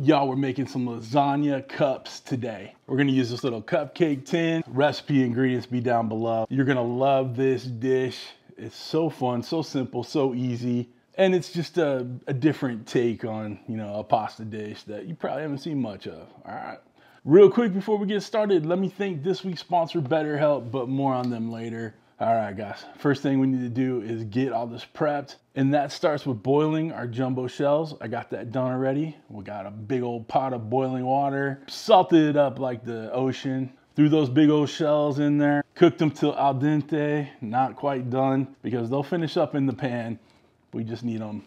Y'all, we're making some lasagna cups today. We're gonna use this little cupcake tin. Recipe ingredients be down below. You're gonna love this dish. It's so fun, so simple, so easy. And it's just a different take on, a pasta dish that you probably haven't seen much of, all right? Real quick before we get started, let me thank this week's sponsor, BetterHelp, but more on them later. All right, guys, first thing we need to do is get all this prepped, and that starts with boiling our jumbo shells. I got that done already. We got a big old pot of boiling water, salted it up like the ocean, threw those big old shells in there, cooked them till al dente, not quite done, because they'll finish up in the pan. We just need them,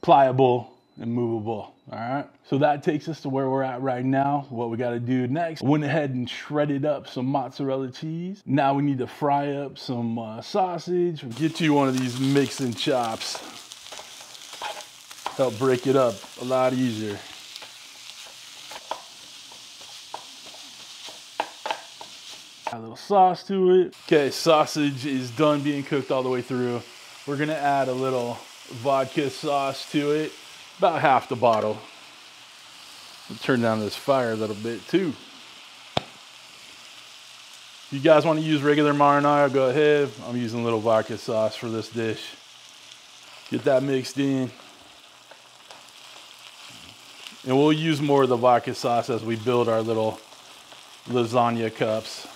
pliable and movable, all right? So that takes us to where we're at right now. What we gotta do next, I went ahead and shredded up some mozzarella cheese. Now we need to fry up some sausage. Get you one of these mixing chops. Help break it up a lot easier. Add a little sauce to it. Okay, sausage is done being cooked all the way through. We're gonna add a little vodka sauce to it. About half the bottle. We'll turn down this fire a little bit too. If you guys want to use regular marinara, go ahead. I'm using a little vodka sauce for this dish. Get that mixed in. And we'll use more of the vodka sauce as we build our little lasagna cups.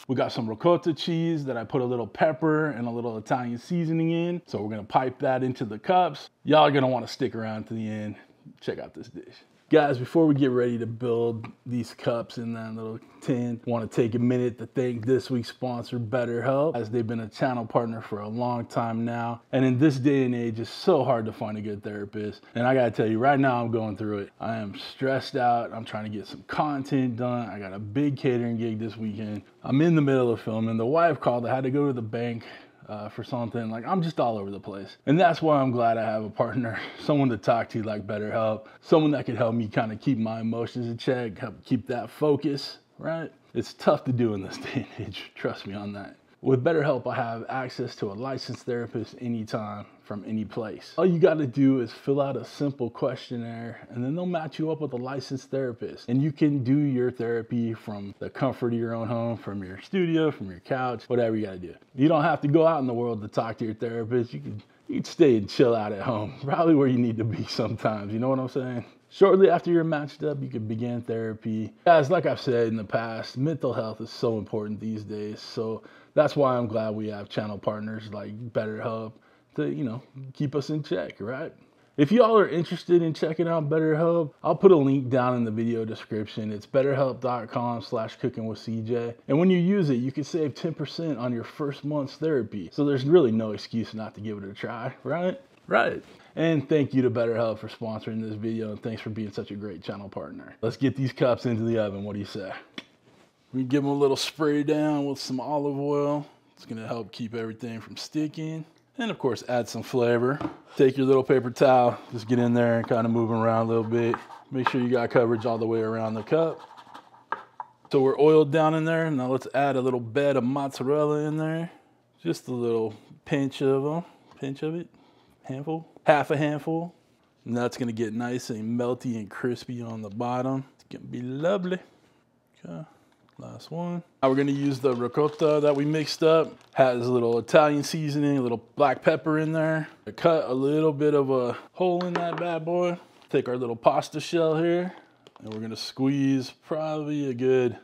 We got some ricotta cheese that I put a little pepper and a little Italian seasoning in. So we're gonna pipe that into the cups. Y'all are gonna wanna stick around to the end. Check out this dish. Guys, before we get ready to build these cups in that little tin, I wanna take a minute to thank this week's sponsor, BetterHelp, as they've been a channel partner for a long time now. And in this day and age, it's so hard to find a good therapist. And I gotta tell you, right now I'm going through it. I am stressed out. I'm trying to get some content done. I got a big catering gig this weekend. I'm in the middle of filming. The wife called. I had to go to the bank for something. Like, I'm just all over the place. And that's why I'm glad I have a partner, someone to talk to like BetterHelp, someone that could help me kind of keep my emotions in check, help keep that focus, right? It's tough to do in this day and age, trust me on that. With BetterHelp, I have access to a licensed therapist anytime, from any place. All you gotta do is fill out a simple questionnaire, and then they'll match you up with a licensed therapist. And you can do your therapy from the comfort of your own home, from your studio, from your couch, whatever you gotta do. You don't have to go out in the world to talk to your therapist. You can stay and chill out at home, probably where you need to be sometimes, you know what I'm saying? Shortly after you're matched up, you can begin therapy. Guys, like I've said in the past, mental health is so important these days. So that's why I'm glad we have channel partners like BetterHelp to, keep us in check, right? If y'all are interested in checking out BetterHelp, I'll put a link down in the video description. It's betterhelp.com/cookingwithcj. And when you use it, you can save 10% on your first month's therapy. So there's really no excuse not to give it a try, right? Right. And thank you to BetterHelp for sponsoring this video, and thanks for being such a great channel partner. Let's get these cups into the oven. What do you say? We give them a little spray down with some olive oil. It's gonna help keep everything from sticking. And of course, add some flavor. Take your little paper towel, just get in there and kind of move them around a little bit. Make sure you got coverage all the way around the cup. So we're oiled down in there. Now let's add a little bed of mozzarella in there. Just a little pinch of them, handful, half a handful. And that's gonna get nice and melty and crispy on the bottom. It's gonna be lovely. Okay. Last one. Now we're gonna use the ricotta that we mixed up. Has a little Italian seasoning, a little black pepper in there. I cut a little bit of a hole in that bad boy. Take our little pasta shell here, and we're gonna squeeze probably a good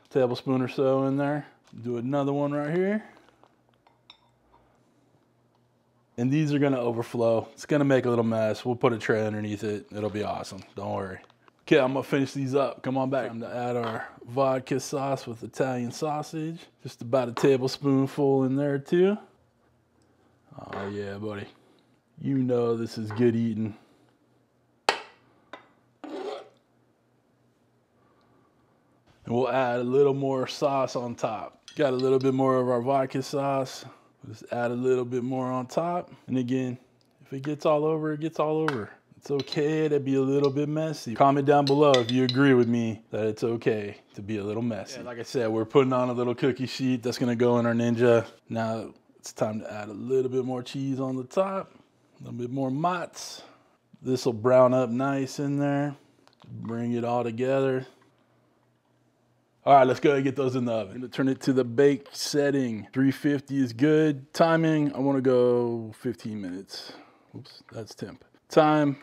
tablespoon or so in there. Do another one right here. And these are gonna overflow. It's gonna make a little mess. We'll put a tray underneath it. It'll be awesome, don't worry. Okay, I'm gonna finish these up. Come on back. I'm gonna add our vodka sauce with Italian sausage. Just about a tablespoonful in there too. Oh yeah, buddy. You know this is good eating. And we'll add a little more sauce on top. Got a little bit more of our vodka sauce. Just add a little bit more on top. And again, if it gets all over, it gets all over. It's okay to be a little bit messy. Comment down below if you agree with me that it's okay to be a little messy. Yeah, like I said, we're putting on a little cookie sheet that's gonna go in our Ninja. Now it's time to add a little bit more cheese on the top, a little bit more mozz. This will brown up nice in there. Bring it all together. All right, let's go ahead and get those in the oven. I'm gonna turn it to the bake setting. 350 is good. Timing, I wanna go 15 minutes. Oops, that's temp. Time,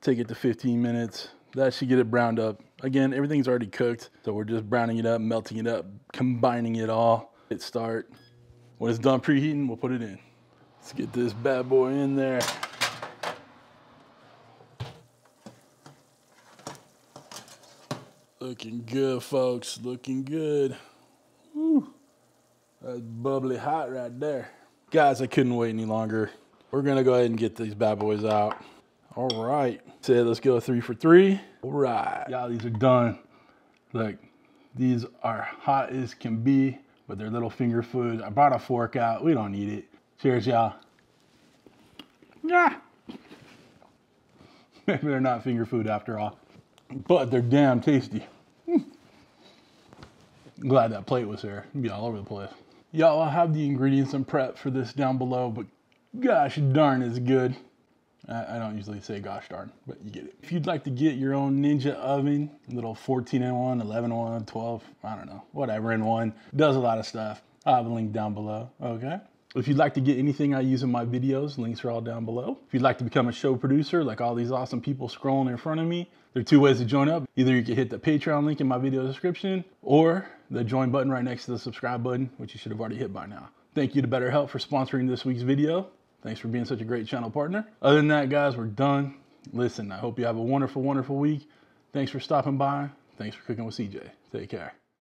take it to 15 minutes. That should get it browned up. Again, everything's already cooked, so we're just browning it up, melting it up, combining it all. Hit start. When it's done preheating, we'll put it in. Let's get this bad boy in there. Looking good, folks, looking good. Woo. That's bubbly hot right there. Guys, I couldn't wait any longer. We're gonna go ahead and get these bad boys out. All right, say let's go 3 for 3. All right, y'all, these are done. Look, these are hot as can be, but they're little finger food. I brought a fork out, we don't need it. Cheers, y'all. Yeah. Maybe they're not finger food after all, but they're damn tasty. Glad that plate was there. It'd be all over the place. Y'all, I'll have the ingredients and prep for this down below, but gosh darn it's good. I don't usually say gosh darn, but you get it. If you'd like to get your own Ninja oven, little 14-in-1, 11-in-1, 12, I don't know, whatever in one, does a lot of stuff. I'll have a link down below, okay? If you'd like to get anything I use in my videos, links are all down below. If you'd like to become a show producer, like all these awesome people scrolling in front of me, there are 2 ways to join up. Either you can hit the Patreon link in my video description, or the join button right next to the subscribe button, which you should have already hit by now. Thank you to BetterHelp for sponsoring this week's video. Thanks for being such a great channel partner. Other than that, guys, we're done. Listen, I hope you have a wonderful, wonderful week. Thanks for stopping by. Thanks for cooking with CJ. Take care.